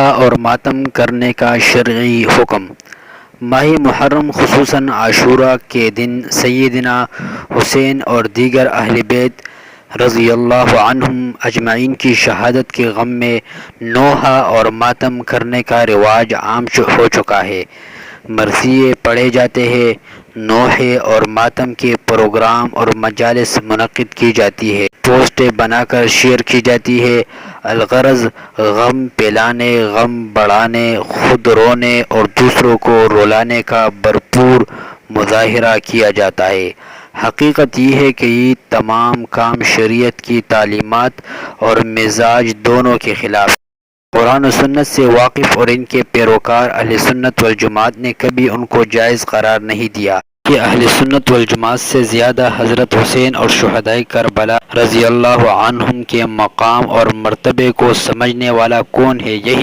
اور ماتم کرنے کا شرعی حکم۔ ماہ محرم خصوصاً عاشوراء کے دن سیدنا حسین اور دیگر اہل بیت رضی اللہ عنہم اجمعین کی شہادت کے غم میں نوحہ اور ماتم کرنے کا رواج عام ہو چکا ہے۔ مرثیے پڑھے جاتے ہیں، نوحے اور ماتم کے پروگرام اور مجالس منعقد کی جاتی ہے، پوسٹیں بنا کر شیئر کی جاتی ہے۔ الغرض غم پھیلانے، غم بڑھانے، خود رونے اور دوسروں کو رلانے کا بھرپور مظاہرہ کیا جاتا ہے۔ حقیقت یہ ہے کہ یہ تمام کام شریعت کی تعلیمات اور مزاج دونوں کے خلاف ہے۔ قرآن و سنت سے واقف اور ان کے پیروکار اہل سنت والجماعت نے کبھی ان کو جائز قرار نہیں دیا کہ اہل سنت والجماعت سے زیادہ حضرت حسین اور شہدائے کربلا رضی اللہ عنہم کے مقام اور مرتبے کو سمجھنے والا کون ہے؟ یہی